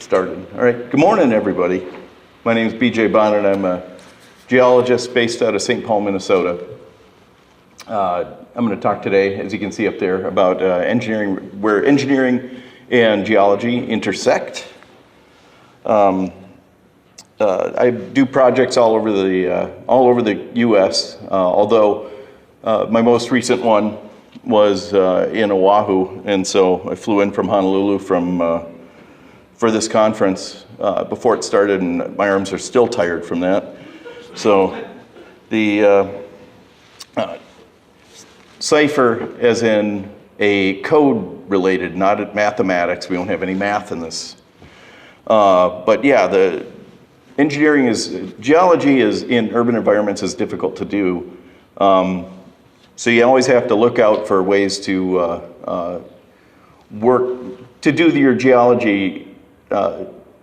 started. All right, good morning, everybody. My name is BJ Bonin. I'm a geologist based out of St. Paul, Minnesota. I'm going to talk today, as you can see up there, about engineering, where engineering and geology intersect. I do projects all over the U.S., although my most recent one was in Oahu, and so I flew in from Honolulu for this conference before it started, and my arms are still tired from that. So the Cipher, as in a code related, not mathematics. We don't have any math in this. But yeah, the geology is in urban environments is difficult to do. So you always have to look out for ways to do your geology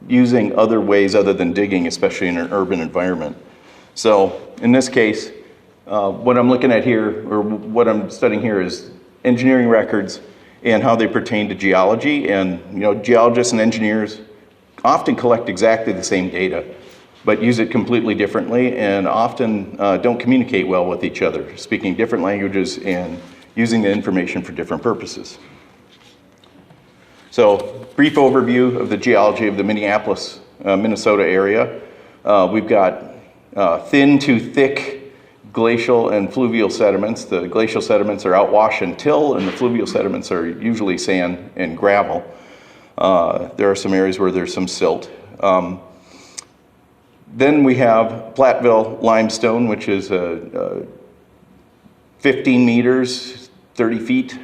using other ways other than digging, especially in an urban environment. So in this case, what I'm looking at here, or what I'm studying here, is engineering records and how they pertain to geology. And geologists and engineers often collect exactly the same data, but use it completely differently, and often don't communicate well with each other, speaking different languages and using the information for different purposes. So, brief overview of the geology of the Minneapolis, Minnesota area. We've got thin to thick glacial and fluvial sediments. The glacial sediments are outwash and till, and the fluvial sediments are usually sand and gravel. There are some areas where there's some silt. Then we have Platteville limestone, which is 15 meters, 30 feet,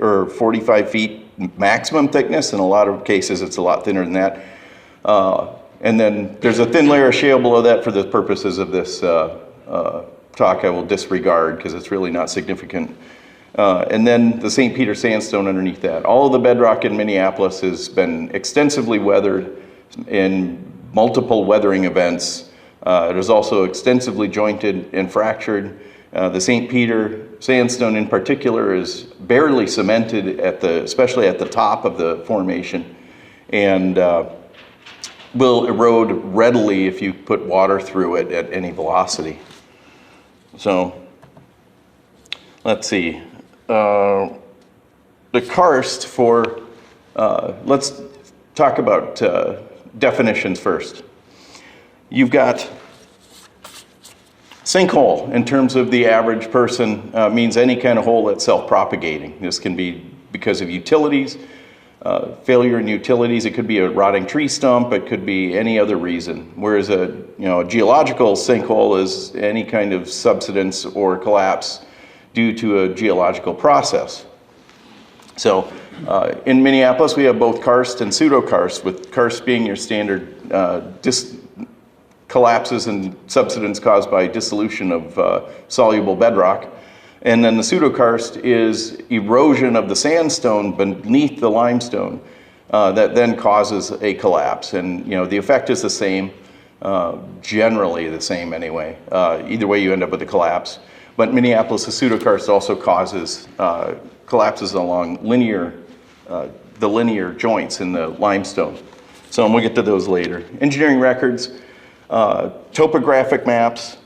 or 45 feet maximum thickness. In a lot of cases, it's a lot thinner than that. And then there's a thin layer of shale below that. For the purposes of this talk, I will disregard because it's really not significant. And then the St. Peter sandstone underneath that. All of the bedrock in Minneapolis has been extensively weathered in multiple weathering events. It is also extensively jointed and fractured. The St. Peter sandstone in particular is barely cemented especially at the top of the formation, and will erode readily if you put water through it at any velocity. So let's see. The karst for, let's talk about definitions first. You've got sinkhole, in terms of the average person, means any kind of hole that's self-propagating. This can be because of utilities, failure in utilities. It could be a rotting tree stump. It could be any other reason. Whereas a geological sinkhole is any kind of subsidence or collapse due to a geological process. So in Minneapolis, we have both karst and pseudokarst, with karst being your standard collapses and subsidence caused by dissolution of soluble bedrock. And then the pseudokarst is erosion of the sandstone beneath the limestone that then causes a collapse. And the effect is the same, generally the same anyway. Either way, you end up with a collapse. But Minneapolis, the pseudokarst also causes collapses along the linear joints in the limestone. So we'll get to those later. Engineering records, topographic maps.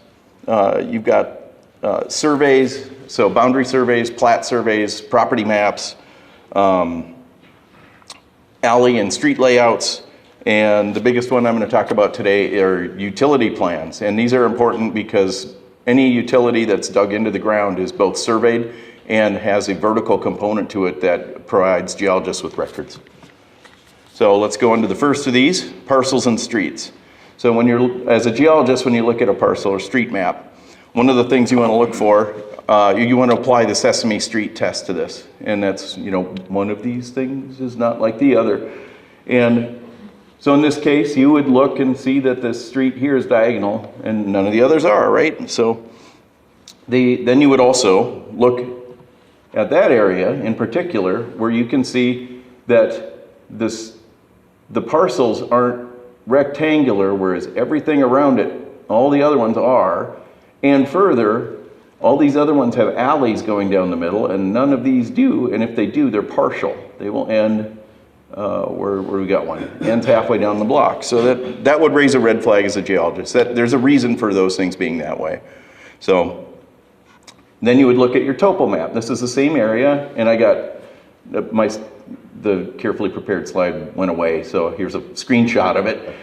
You've got surveys, so boundary surveys, plat surveys, property maps, alley and street layouts, and the biggest one I'm going to talk about today are utility plans. And these are important because any utility that's dug into the ground is both surveyed and has a vertical component to it that provides geologists with records. So let's go into the first of these, parcels and streets. So as a geologist, when you look at a parcel or street map, one of the things you want to look for, you want to apply the Sesame Street test to this. And that's, one of these things is not like the other. And so in this case, you would look and see that this street here is diagonal and none of the others are, right? So then you would also look at that area in particular where you can see that the parcels aren't rectangular, whereas everything around it, all the other ones are. And further, all these other ones have alleys going down the middle, and none of these do. And if they do, they're partial. They will end where we got one. Ends halfway down the block. So that would raise a red flag as a geologist. There's a reason for those things being that way. So then you would look at your topo map. This is the same area, and I got the carefully prepared slide went away, so here's a screenshot of it.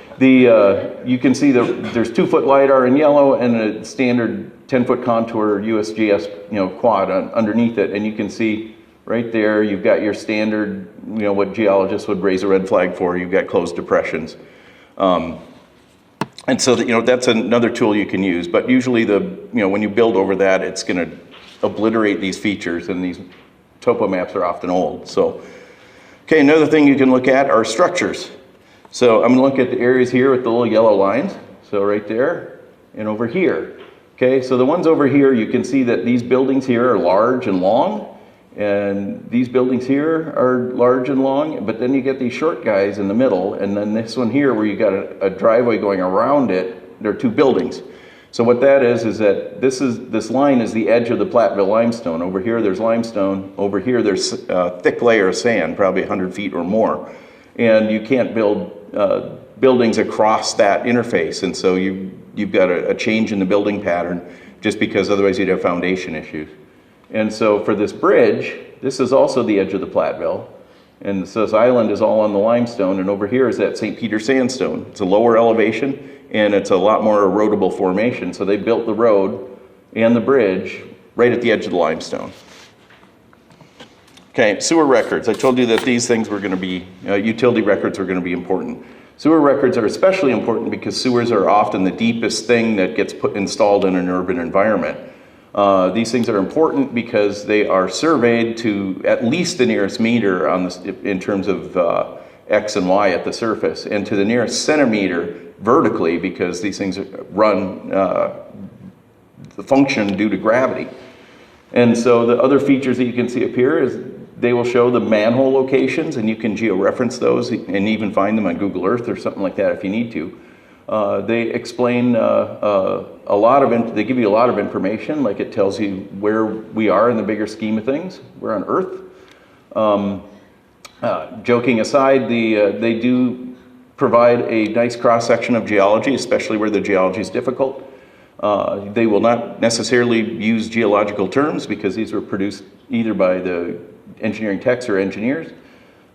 You can see there's 2-foot LiDAR in yellow and a standard 10-foot contour USGS quad underneath it, and you can see right there you've got your standard what geologists would raise a red flag for. You've got closed depressions, and so that's another tool you can use. But usually when you build over that, it's going to obliterate these features, and these topo maps are often old. So, okay, another thing you can look at are structures. So I'm going to look at the areas here with the little yellow lines. So right there and over here. Okay, so the ones over here, you can see that these buildings here are large and long, and these buildings here are large and long, but then you get these short guys in the middle, and then this one here where you got a driveway going around it, there are 2 buildings. So what that is that this line is the edge of the Platteville limestone. Over here there's limestone, over here there's a thick layer of sand, probably 100 feet or more. And you can't build buildings across that interface, and so you've got a change in the building pattern just because otherwise you'd have foundation issues. And so for this bridge, this is also the edge of the Platteville, and so this island is all on the limestone, and over here is that St. Peter sandstone. It's a lower elevation, and it's a lot more erodible formation, so they built the road and the bridge right at the edge of the limestone. Okay, sewer records. I told you that these things were going to be, utility records were going to be important. Sewer records are especially important because sewers are often the deepest thing that gets installed in an urban environment. These things are important because they are surveyed to at least the nearest meter in terms of X and Y at the surface, and to the nearest centimeter vertically, because these things run the function due to gravity. And so the other features that you can see up here is they will show the manhole locations, and you can georeference those and even find them on Google Earth or something like that if you need to. They explain they give you a lot of information, like it tells you where we are in the bigger scheme of things. We're on Earth. Joking aside, they do provide a nice cross-section of geology, especially where the geology is difficult. They will not necessarily use geological terms because these were produced either by the engineering techs or engineers.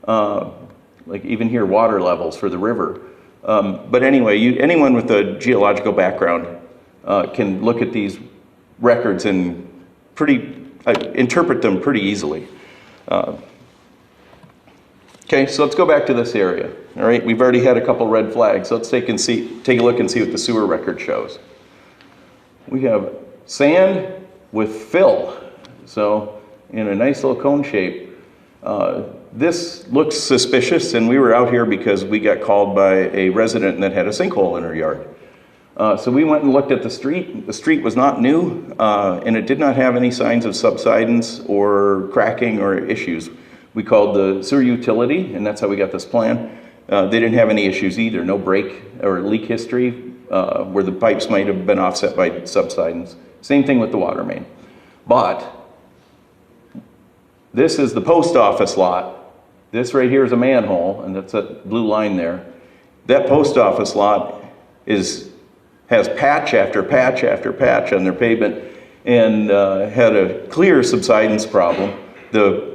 Like even here, water levels for the river. But anyway, anyone with a geological background can look at these records and interpret them pretty easily. Okay, so let's go back to this area. All right, we've already had a couple red flags. So let's take a look and see what the sewer record shows. We have sand with fill, so in a nice little cone shape. This looks suspicious, and we were out here because we got called by a resident that had a sinkhole in her yard. So we went and looked at the street. The street was not new, and it did not have any signs of subsidence or cracking or issues. We called the sewer utility, and that's how we got this plan. They didn't have any issues either, no break or leak history where the pipes might have been offset by subsidence. Same thing with the water main. But this is the post office lot. This right here is a manhole, and that's that blue line there. That post office lot has patch after patch after patch on their pavement, and had a clear subsidence problem. The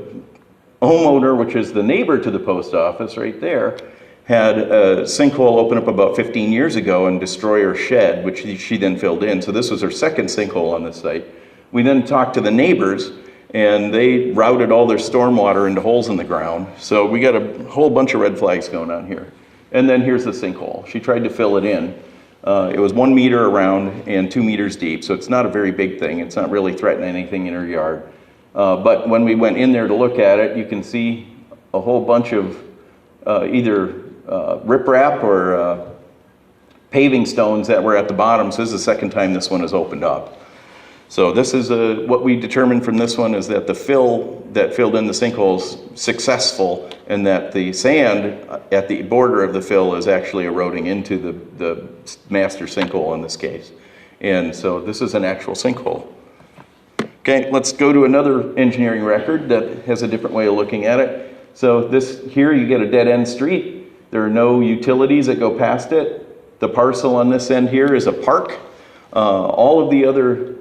homeowner, which is the neighbor to the post office right there, had a sinkhole open up about 15 years ago and destroy her shed, which she then filled in. So this was her second sinkhole on this site. We then talked to the neighbors, and they routed all their stormwater into holes in the ground. So we got a whole bunch of red flags going on here. And then here's the sinkhole. She tried to fill it in. It was 1 meter around and 2 meters deep, so it's not a very big thing. It's not really threatening anything in her yard. But when we went in there to look at it, you can see a whole bunch of either riprap or paving stones that were at the bottom. So this is the second time this one has opened up. So this is what we determined from this one is that the fill that filled in the sinkhole is successful, and that the sand at the border of the fill is actually eroding into the master sinkhole in this case. And so this is an actual sinkhole. Okay, let's go to another engineering record that has a different way of looking at it. So this here you get a dead end street. There are no utilities that go past it. The parcel on this end here is a park. All of the other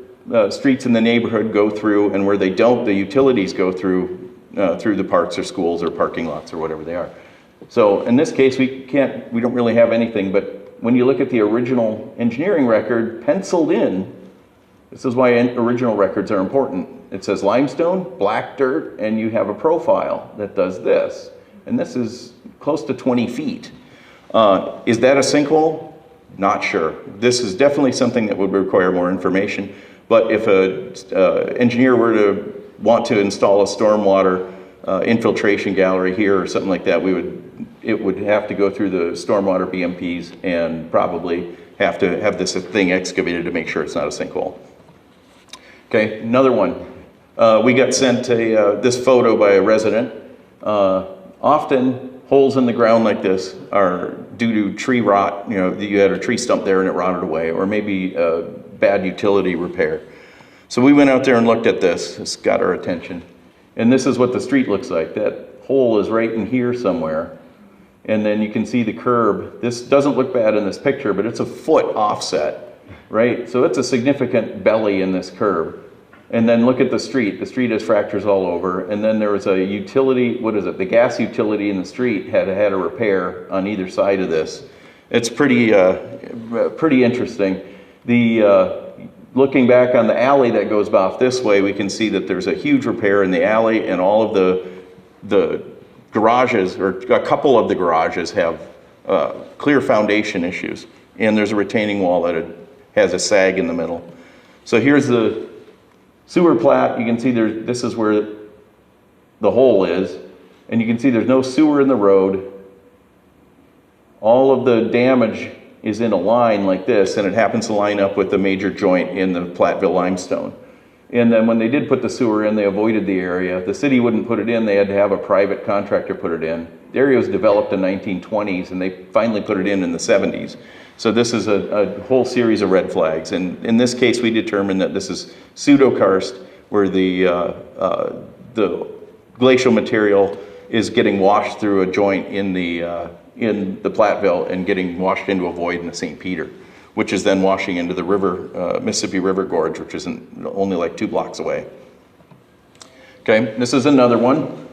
streets in the neighborhood go through, and where they don't, the utilities go through the parks or schools or parking lots or whatever they are. So in this case, we don't really have anything, but when you look at the original engineering record penciled in, this is why original records are important. It says limestone, black dirt, and you have a profile that does this. And this is close to 20 feet. Is that a sinkhole? Not sure. This is definitely something that would require more information. But if an engineer were to want to install a stormwater infiltration gallery here or something like that, it would have to go through the stormwater BMPs and probably have to have this thing excavated to make sure it's not a sinkhole. Okay, another one. We got sent this photo by a resident. Often holes in the ground like this are due to tree rot. You had a tree stump there and it rotted away, or maybe bad utility repair. So we went out there and looked at this. It's got our attention. And this is what the street looks like. That hole is right in here somewhere. And then you can see the curb. This doesn't look bad in this picture, but it's a foot offset, right? So it's a significant belly in this curb. And then look at the street. The street has fractures all over. And then there was a utility, what is it? The gas utility in the street had a repair on either side of this. It's pretty interesting. Looking back on the alley that goes off this way, we can see that there's a huge repair in the alley, and all of the garages, or a couple of the garages, have clear foundation issues. And there's a retaining wall that has a sag in the middle. So here's the sewer plat. You can see this is where the hole is, and you can see there's no sewer in the road. All of the damage is in a line like this, and it happens to line up with the major joint in the Platteville limestone. And then when they did put the sewer in, they avoided the area. The city wouldn't put it in. They had to have a private contractor put it in. The area was developed in the 1920s, and they finally put it in the 70s. So this is a whole series of red flags. And in this case, we determined that this is pseudo-karst, where the glacial material is getting washed through a joint in the Platteville and getting washed into a void in the St. Peter, which is then washing into the river, Mississippi River Gorge, which is only like 2 blocks away. Okay, this is another one.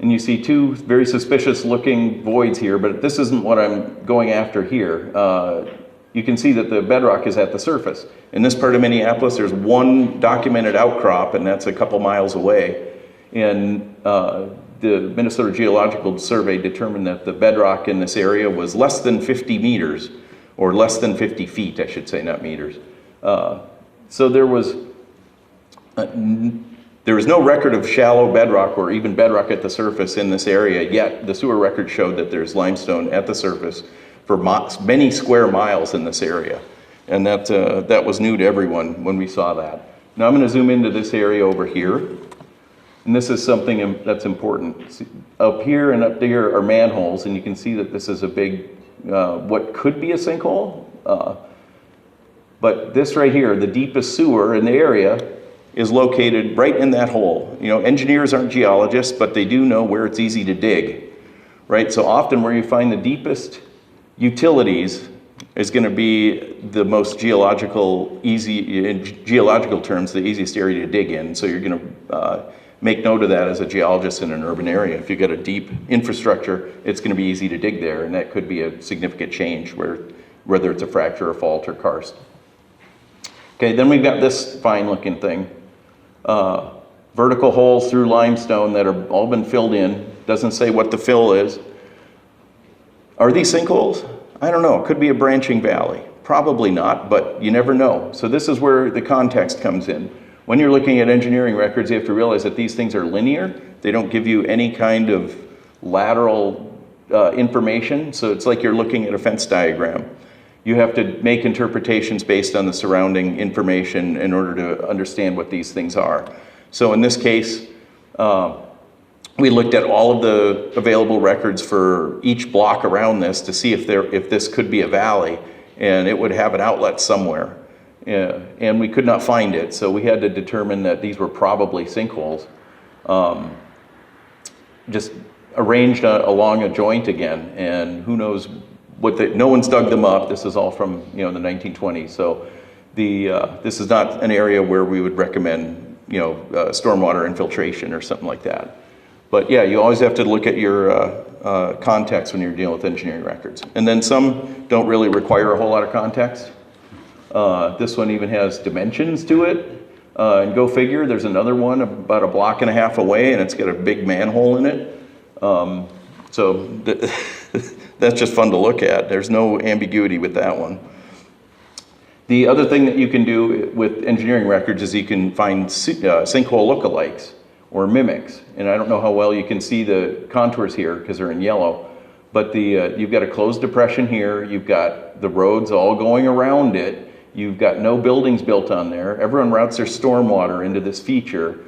And you see 2 very suspicious looking voids here, but this isn't what I'm going after here. You can see that the bedrock is at the surface. In this part of Minneapolis, there's 1 documented outcrop, and that's a couple miles away. And the Minnesota Geological Survey determined that the bedrock in this area was less than 50 meters, or less than 50 feet, I should say, not meters. So there was no record of shallow bedrock or even bedrock at the surface in this area, yet the sewer record showed that there's limestone at the surface for many square miles in this area. And that was new to everyone when we saw that. Now I'm going to zoom into this area over here. And this is something that's important. See, up here and up there are manholes, and you can see that this is a big, what could be a sinkhole. But this right here, the deepest sewer in the area, is located right in that hole. Engineers aren't geologists, but they do know where it's easy to dig, right? So often where you find the deepest utilities is going to be the most easy, in geological terms, the easiest area to dig in. So you're going to make note of that as a geologist in an urban area. If you've got a deep infrastructure, it's going to be easy to dig there, and that could be a significant change, whether it's a fracture, a fault, or karst. Okay, then we've got this fine-looking thing. Vertical holes through limestone that are all been filled in. Doesn't say what the fill is. Are these sinkholes? I don't know. It could be a branching valley. Probably not, but you never know. So this is where the context comes in. When you're looking at engineering records, you have to realize that these things are linear. They don't give you any kind of lateral information. So it's like you're looking at a fence diagram. You have to make interpretations based on the surrounding information in order to understand what these things are. So in this case, we looked at all of the available records for each block around this to see if this could be a valley, and it would have an outlet somewhere. And we could not find it, so we had to determine that these were probably sinkholes. just arranged along a joint again, and who knows no one's dug them up. This is all from the 1920s. So this is not an area where we would recommend stormwater infiltration or something like that. But yeah, you always have to look at your context when you're dealing with engineering records. And then some don't really require a whole lot of context. This one even has dimensions to it. And go figure, there's another one about 1.5 blocks away, and it's got a big manhole in it. So that's just fun to look at. There's no ambiguity with that one. The other thing that you can do with engineering records is you can find sinkhole lookalikes or mimics. And I don't know how well you can see the contours here because they're in yellow, but you've got a closed depression here. You've got the roads all going around it. You've got no buildings built on there. Everyone routes their stormwater into this feature.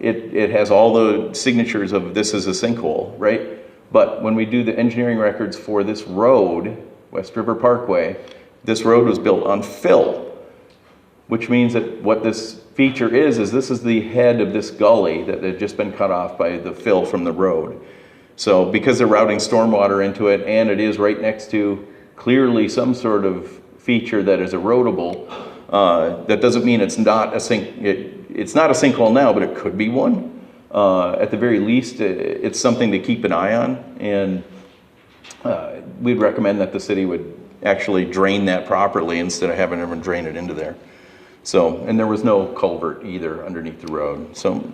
It has all the signatures of this is a sinkhole, right? But when we do the engineering records for this road, West River Parkway, this road was built on fill, which means that what this feature is this is the head of this gully that had just been cut off by the fill from the road. So because they're routing stormwater into it, and it is right next to clearly some sort of feature that is erodible, that doesn't mean it's not a it's not a sinkhole now, but it could be one. At the very least, it's something to keep an eye on, and we'd recommend that the city would actually drain that properly instead of having everyone drain it into there. So, and there was no culvert either underneath the road. So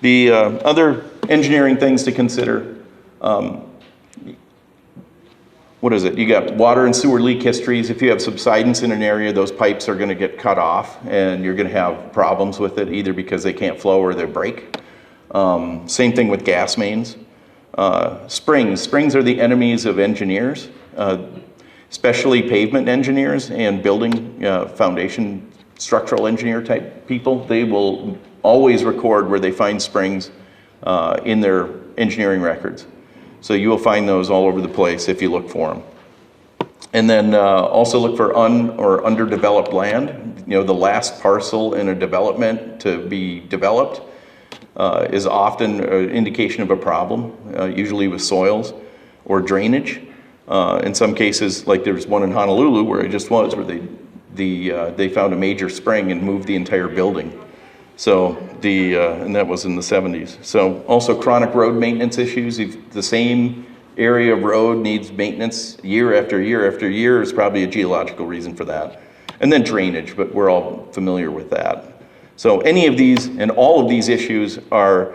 the other engineering things to consider, what is it? You got water and sewer leak histories. If you have subsidence in an area, those pipes are going to get cut off, and you're going to have problems with it, either because they can't flow or they break. Same thing with gas mains. Springs. Springs are the enemies of engineers, especially pavement engineers and building foundation structural engineer type people. They will always record where they find springs in their engineering records. So you will find those all over the place if you look for them. And then also look for or underdeveloped land. The last parcel in a development to be developed is often an indication of a problem, usually with soils or drainage. In some cases, like there was one in Honolulu where it just was, where they found a major spring and moved the entire building. So and that was in the 70s. So also chronic road maintenance issues. If the same area of road needs maintenance year after year after year, is probably a geological reason for that. And then drainage, but we're all familiar with that. So any of these and all of these issues are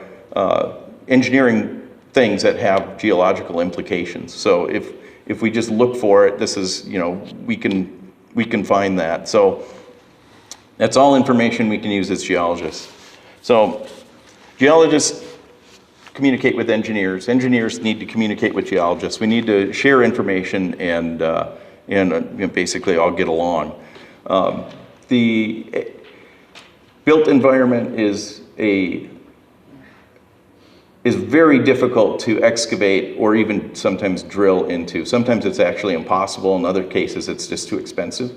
engineering things that have geological implications. So if we just look for it, this is, we can find that. So that's all information we can use as geologists. So geologists communicate with engineers. Engineers need to communicate with geologists. We need to share information and basically all get along. The built environment is very difficult to excavate or even sometimes drill into. Sometimes it's actually impossible. In other cases, it's just too expensive.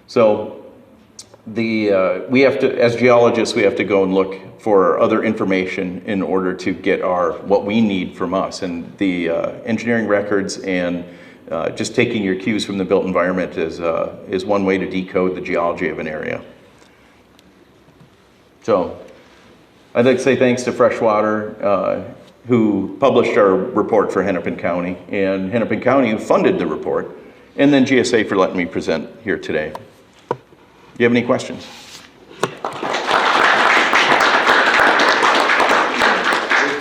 So we have to, as geologists, we have to go and look for other information in order to get what we need from us. And the engineering records and just taking your cues from the built environment is one way to decode the geology of an area. So I'd like to say thanks to Freshwater, who published our report for Hennepin County, and Hennepin County, who funded the report, and then GSA for letting me present here today. Do you have any questions? There's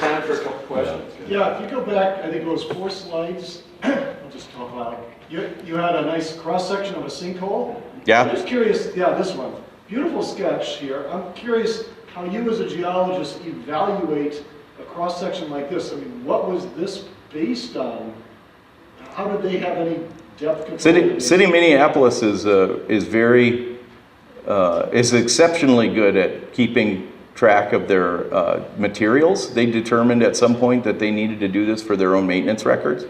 time for a couple questions. Yeah, if you go back, I think it was 4 slides, I'll just talk loud. You had a nice cross-section of a sinkhole. Yeah. I'm just curious, yeah, this one. Beautiful sketch here. I'm curious how you as a geologist evaluate a cross-section like this. I mean, what was this based on? How did they have any depth control? City of Minneapolis is exceptionally good at keeping track of their materials. They determined at some point that they needed to do this for their own maintenance records.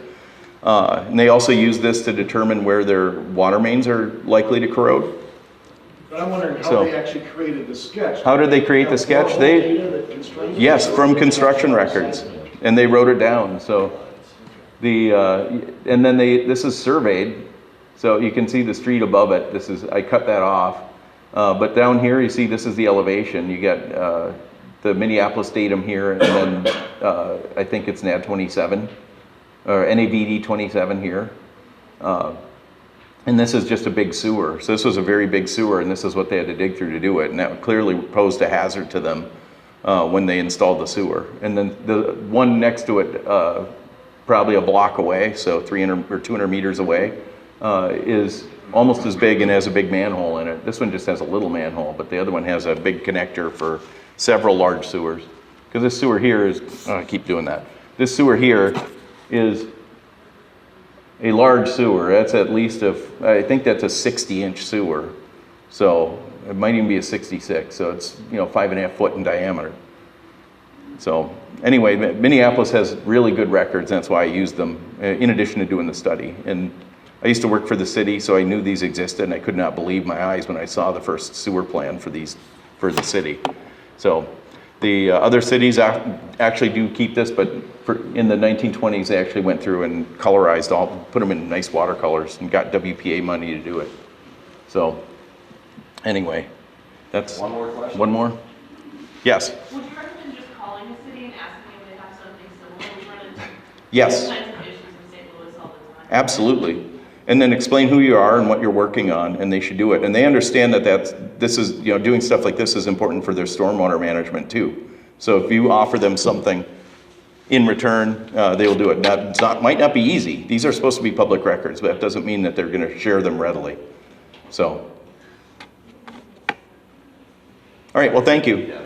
And they also use this to determine where their water mains are likely to corrode. But I'm wondering how So- they actually created the sketch. How did they create the sketch? They- Data that constrains it? Yes, from construction records, and they wrote it down, so. And then this is surveyed, so you can see the street above it. I cut that off. But down here, you see this is the elevation. You get the Minneapolis datum here, and then I think it's NAD 27, or NAVD 27 here. And this is just a big sewer. So this was a very big sewer, and this is what they had to dig through to do it. And that clearly posed a hazard to them when they installed the sewer. And then the one next to it, probably a block away, so 300 or 200 meters away, is almost as big and has a big manhole in it. This one just has a little manhole, but the other one has a big connector for several large sewers. Because this sewer here is, I keep doing that. This sewer here is a large sewer. That's at least I think that's a 60-inch sewer. So it might even be a 66. So it's 5.5 foot in diameter. So anyway, Minneapolis has really good records. And that's why I used them in addition to doing the study. And I used to work for the city, so I knew these existed, and I could not believe my eyes when I saw the first sewer plan for the city. So the other cities actually do keep this, but in the 1920s, they actually went through and colorized put them in nice watercolors and got WPA money to do it. So anyway, that's One more question? one more. Yes. Would you recommend just calling a city and asking if they have something similar? We run into Yes. those kinds of issues in St. Louis all the time. Absolutely. And then explain who you are and what you're working on, and they should do it. And they understand that this is, doing stuff like this is important for their stormwater management too. So if you offer them something in return, they will do it. Now, might not be easy. These are supposed to be public records, but that doesn't mean that they're going to share them readily. So, all right, well, thank you. Yeah.